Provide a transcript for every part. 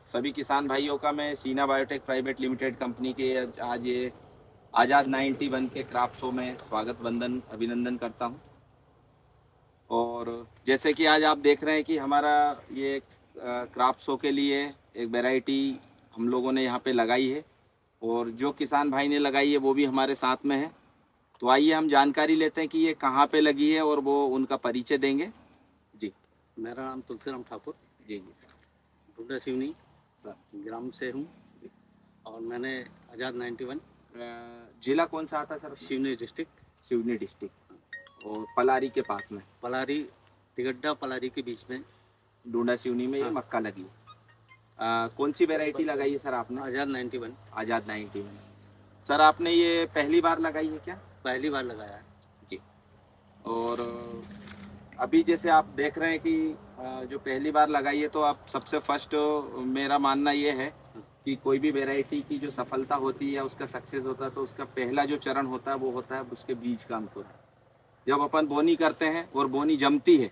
सभी किसान भाइयों का मैं सीना बायोटेक प्राइवेट लिमिटेड कंपनी के आज ये आज़ाद 91 के क्राफ्ट शो में स्वागत वंदन अभिनंदन करता हूं। और जैसे कि आज आप देख रहे हैं कि हमारा ये क्राफ्ट शो के लिए एक वैरायटी हम लोगों ने यहाँ पे लगाई है और जो किसान भाई ने लगाई है वो भी हमारे साथ में है। तो आइए हम जानकारी लेते हैं कि ये कहाँ पे लगी है और वो उनका परिचय देंगे। जी, मेरा नाम तुलसीराम ठाकुर, जी जी ढूंढा सिवनी सर। ग्राम से हूँ और मैंने आज़ाद 91 जिला कौन सा आता sir? Seoni district, Seoni district और पलारी के पास में, पलारी तिगड्डा पलारी के बीच में डूंडा सिवनी में ये हाँ। मक्का लगी। कौन सी वैरायटी लगाई है सर आपने? आज़ाद 91 आज़ाद 91। सर आपने ये पहली बार लगाई है क्या? पहली बार लगाया है जी। और अभी जैसे आप देख रहे हैं कि जो पहली बार लगाई है, तो आप सबसे फर्स्ट मेरा मानना ये है कि कोई भी वैरायटी की जो सफलता होती है या उसका सक्सेस होता है तो उसका पहला जो चरण होता है वो होता है उसके बीज का अंकुर। जब अपन बोनी करते हैं और बोनी जमती है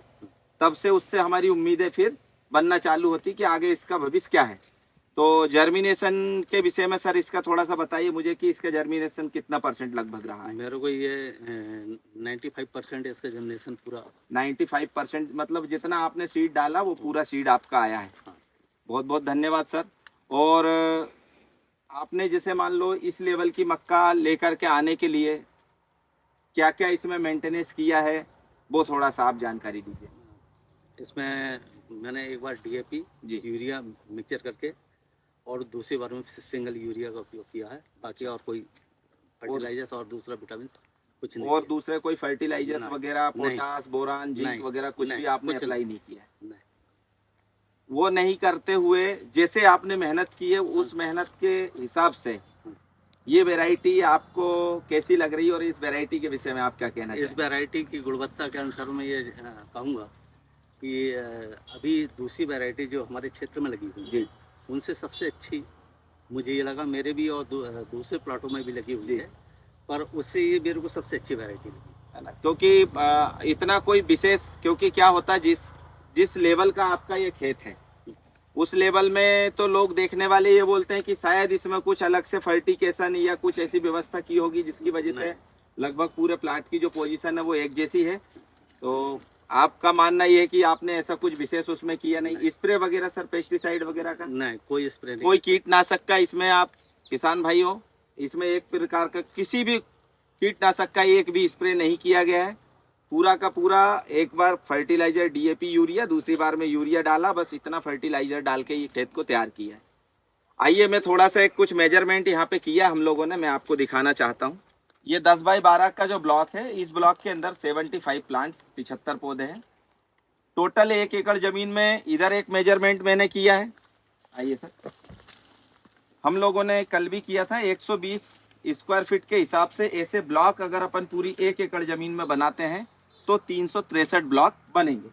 तब से उससे हमारी उम्मीदें फिर बनना चालू होती कि आगे इसका भविष्य क्या है। तो जर्मिनेशन के विषय में सर इसका थोड़ा सा बताइए मुझे कि इसका जर्मिनेशन कितना % लगभग रहा है? मेरे को ये 95% इसका जर्मिनेशन पूरा 95% मतलब जितना आपने सीड डाला वो पूरा सीड आपका आया है। हाँ। बहुत बहुत धन्यवाद सर। और आपने जैसे मान लो इस लेवल की मक्का लेकर के आने के लिए क्या क्या इसमें मेंटेनेंस किया है वो थोड़ा सा आप जानकारी दीजिए। इसमें मैंने एक बार DAP जी। यूरिया मिक्सचर करके और दूसरी बार में सिंगल यूरिया का उपयोग किया है। बाकी और कोई फर्टिलाइजर्स और दूसरा विटामिन कुछ नहीं और किया। दूसरे कोई फर्टिलाइजर्स नहीं, वगैरह नहीं, पोटास बोरान जिंक नहीं, वगैरह कुछ भी नहीं, आपने कुछ अप्लाई नहीं किया है? नहीं। वो नहीं करते हुए जैसे आपने मेहनत की है उस मेहनत के हिसाब से ये वैरायटी आपको कैसी लग रही है और इस वैरायटी के विषय में आप क्या कहना इस वैरायटी की गुणवत्ता के अनुसार मैं ये कहूँगा कि अभी दूसरी वैरायटी जो हमारे क्षेत्र में लगी हुई जी उनसे सबसे अच्छी मुझे ये लगा। मेरे भी और दूसरे प्लाटों में भी लगी हुई है, पर उससे ये मेरे को सबसे अच्छी वैरायटी लगी है ना? क्योंकि इतना कोई विशेष, क्योंकि क्या होता है जिस लेवल का आपका ये खेत है उस लेवल में तो लोग देखने वाले ये बोलते हैं कि शायद इसमें कुछ अलग से फर्टिकेशन या कुछ ऐसी व्यवस्था की होगी जिसकी वजह से लगभग पूरे प्लाट की जो पोजीशन है वो एक जैसी है। तो आपका मानना ये है कि आपने ऐसा कुछ विशेष उसमें किया नहीं? स्प्रे वगैरह सर, पेस्टिसाइड वगैरह का नहीं, कोई स्प्रे नहीं, कोई कीटनाशक का इसमें आप किसान भाइयों इसमें एक प्रकार का किसी भी कीटनाशक का एक भी स्प्रे नहीं किया गया है। पूरा का पूरा एक बार फर्टिलाइजर DAP यूरिया, दूसरी बार में यूरिया डाला, बस इतना फर्टिलाइजर डाल के ये खेत को तैयार किया है। आइए मैं थोड़ा सा कुछ मेजरमेंट यहाँ पे किया हम लोगों ने, मैं आपको दिखाना चाहता हूँ। ये 10 बाई 12 का जो ब्लॉक है, इस ब्लॉक के अंदर 75 प्लांट्स 75 पौधे हैं। टोटल 1 एकड़ जमीन में इधर एक मेजरमेंट मैंने किया है। आइए सर, हम लोगों ने कल भी किया था 120 स्क्वायर फीट के हिसाब से ऐसे ब्लॉक अगर अपन पूरी 1 एकड़ जमीन में बनाते हैं तो 363 ब्लॉक बनेंगे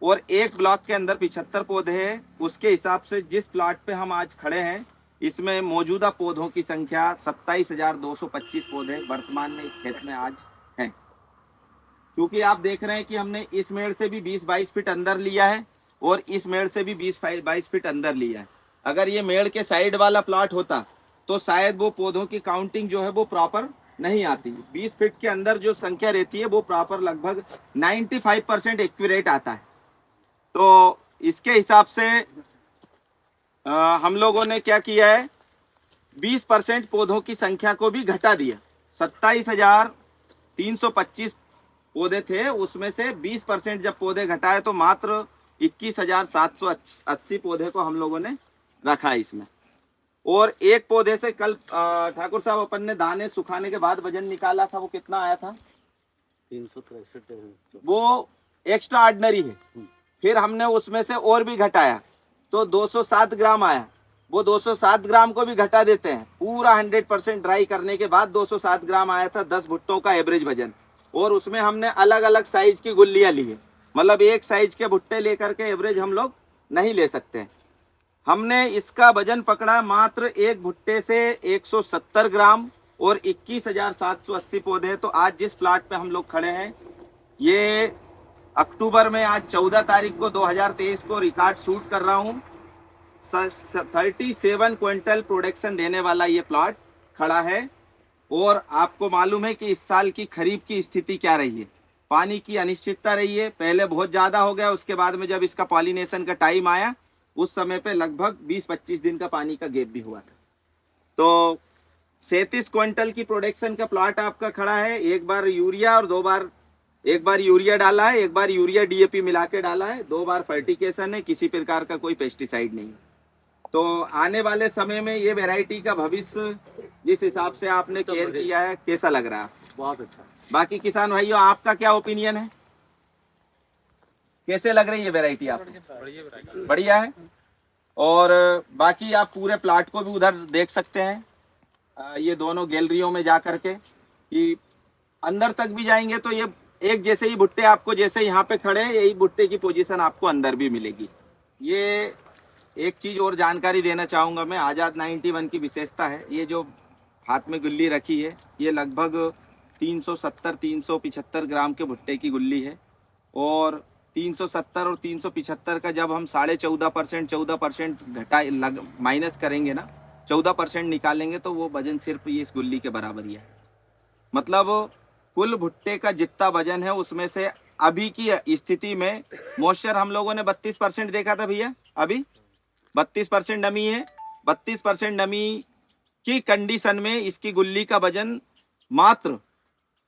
और एक ब्लॉक के अंदर 75 पौधे हैं। उसके हिसाब से जिस प्लाट पे हम आज खड़े हैं इसमें मौजूदा पौधों की संख्या 27,225 पौधे वर्तमान में इस खेत में आज हैं। क्योंकि आप देख रहे हैं कि हमने इस मेड़ से भी 20-22 फीट अंदर लिया है और इस मेड़ से भी 20-22 फीट अंदर लिया है। अगर ये मेड़ के साइड वाला प्लॉट होता तो शायद वो पौधों की काउंटिंग जो है वो प्रॉपर नहीं आती। 20 फीट के अंदर जो संख्या रहती है वो प्रॉपर लगभग 95% एक्यूरेट आता है। तो इसके हिसाब से हम लोगों ने क्या किया है, 20% पौधों की संख्या को भी घटा दिया। 27,325 पौधे थे, उसमें से 20% जब पौधे घटाए तो मात्र 21,780 पौधे को हम लोगों ने रखा है इसमें। और एक पौधे से कल ठाकुर साहब अपन ने दाने सुखाने के बाद वजन निकाला था, वो कितना आया था? 363। वो एक्स्ट्रा ऑर्डिनरी है। फिर हमने उसमें से और भी घटाया तो 207 ग्राम आया। वो 207 ग्राम को भी घटा देते हैं, पूरा 100% ड्राई करने के बाद 207 ग्राम आया था 10 भुट्टों का एवरेज वजन। और उसमें हमने अलग अलग साइज की गुल्लियां ली है, मतलब एक साइज के भुट्टे लेकर के एवरेज हम लोग नहीं ले सकते। हमने इसका वजन पकड़ा मात्र एक भुट्टे से 170 ग्राम और 21,780 पौधे। तो आज जिस प्लाट पे हम लोग खड़े हैं ये अक्टूबर में, आज 14 तारीख को 2023 को रिकॉर्ड शूट कर रहा हूँ, 37 क्विंटल प्रोडक्शन देने वाला ये प्लॉट खड़ा है। और आपको मालूम है कि इस साल की खरीफ की स्थिति क्या रही है, पानी की अनिश्चितता रही है। पहले बहुत ज़्यादा हो गया, उसके बाद में जब इसका पॉलिनेशन का टाइम आया उस समय पे लगभग 20-25 दिन का पानी का गैप भी हुआ था। तो 37 क्विंटल की प्रोडक्शन का प्लॉट आपका खड़ा है। एक बार यूरिया और एक बार यूरिया डाला है, एक बार यूरिया डीएपी मिला के डाला है, 2 बार फर्टिकेशन है, किसी प्रकार का कोई पेस्टिसाइड नहीं। तो आने वाले समय में ये वैरायटी का भविष्य जिस हिसाब से आपने केयर किया है कैसा लग रहा है? बहुत अच्छा। बाकी किसान भाइयों आपका क्या ओपिनियन है, कैसे लग रही है वैरायटी आपको? बढ़िया है। और बाकी आप पूरे प्लाट को भी उधर देख सकते हैं, ये दोनों गैलरियों में जा करके कि अंदर तक भी जाएंगे तो ये एक जैसे ही भुट्टे आपको जैसे यहाँ पे खड़े हैं यही भुट्टे की पोजीशन आपको अंदर भी मिलेगी। ये एक चीज़ और जानकारी देना चाहूँगा मैं, आज़ाद 91 की विशेषता है, ये जो हाथ में गुल्ली रखी है ये लगभग 370-375 ग्राम के भुट्टे की गुल्ली है। और 370 और 375 का जब हम 14% घटा माइनस करेंगे ना, 14% निकालेंगे तो वो वजन सिर्फ ये इस गुल्ली के बराबर ही है। मतलब कुल भुट्टे का जितना वजन है उसमें से अभी की स्थिति में मॉइस्चर हम लोगों ने 32% देखा था भैया, अभी 32% नमी है। 32% नमी की कंडीशन में इसकी गुल्ली का वजन मात्र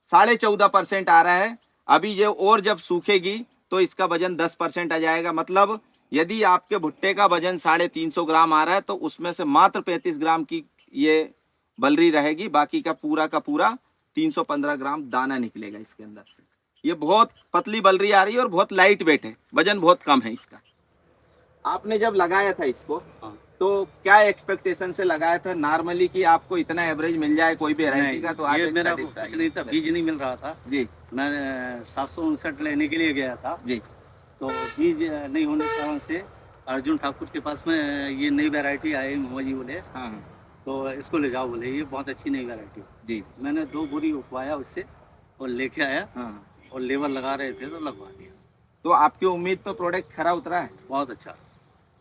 14.5% आ रहा है। अभी ये और जब सूखेगी तो इसका वजन 10% आ जाएगा। मतलब यदि आपके भुट्टे का वजन 350 ग्राम आ रहा है तो उसमें से मात्र 35 ग्राम की ये बलरी रहेगी, बाकी का पूरा 315 ग्राम दाना निकलेगा इसके अंदर से। ये बहुत पतली बलरी आ रही है और बहुत लाइट वेट है, वजन बहुत कम है इसका। आपने जब लगाया था इसको तो क्या एक्सपेक्टेशन से लगाया था नॉर्मली कि आपको इतना एवरेज मिल जाए कोई भी वैरायटी का? तो आप ये मेरा कुछ नहीं था, बीज नहीं मिल रहा था जी। मैं 759 लेने के लिए गया था जी। तो बीज नहीं होने के कारण से अर्जुन ठाकुर के पास में ये नई वैरायटी आई मोजी बोले, हाँ तो इसको ले जाओ बोले, ये बहुत अच्छी नई वैरायटी। जी। मैंने 2 बोरी उठवाया उससे और लेके आया, हाँ। और लेबर लगा रहे थे तो लगवा दिया। तो आपकी उम्मीद पे प्रोडक्ट खरा उतरा है? बहुत अच्छा।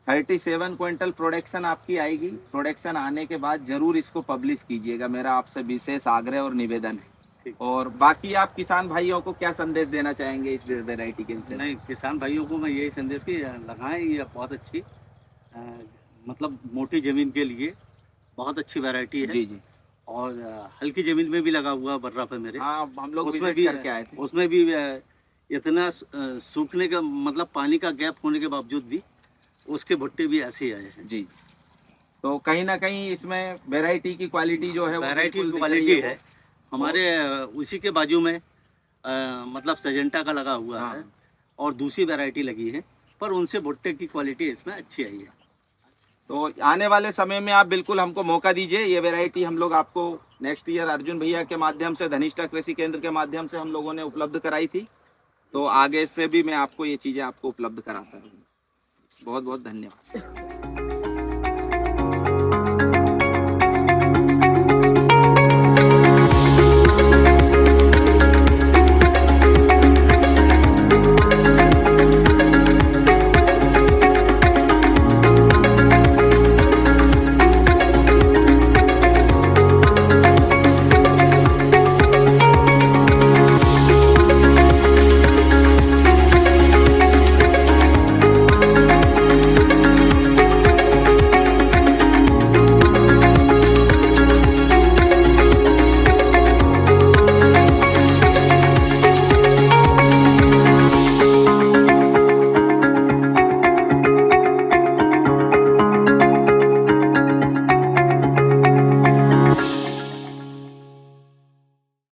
37 क्विंटल प्रोडक्शन आपकी आएगी। प्रोडक्शन आने के बाद जरूर इसको पब्लिश कीजिएगा, मेरा आपसे विशेष आग्रह और निवेदन है। और बाकी आप किसान भाइयों को क्या संदेश देना चाहेंगे इस वैरायटी के विषय? नहीं, किसान भाइयों को मैं यही संदेश कि लगाएं, ये बहुत अच्छी मतलब मोटी जमीन के लिए बहुत अच्छी वैरायटी है। जी जी। और हल्की जमीन में भी लगा हुआ बर्रा पे मेरे। हाँ, हम लोग उसमें भी करके आए थे। उसमें भी इतना सूखने का मतलब पानी का गैप होने के बावजूद भी उसके भुट्टे भी ऐसे ही आए हैं। जी। तो कहीं ना कहीं इसमें वैरायटी की क्वालिटी जो है, वैरायटी की क्वालिटी है। हमारे उसी के बाजू में मतलब सजेंटा का लगा हुआ है और दूसरी वैरायटी लगी है, पर उनसे भुट्टे की क्वालिटी इसमें अच्छी आई है। तो आने वाले समय में आप बिल्कुल हमको मौका दीजिए। ये वैरायटी हम लोग आपको नेक्स्ट ईयर अर्जुन भैया के माध्यम से, धनिष्ठा कृषि केंद्र के माध्यम से हम लोगों ने उपलब्ध कराई थी, तो आगे से भी मैं आपको ये चीज़ें आपको उपलब्ध कराता रहूँगा। बहुत बहुत धन्यवाद।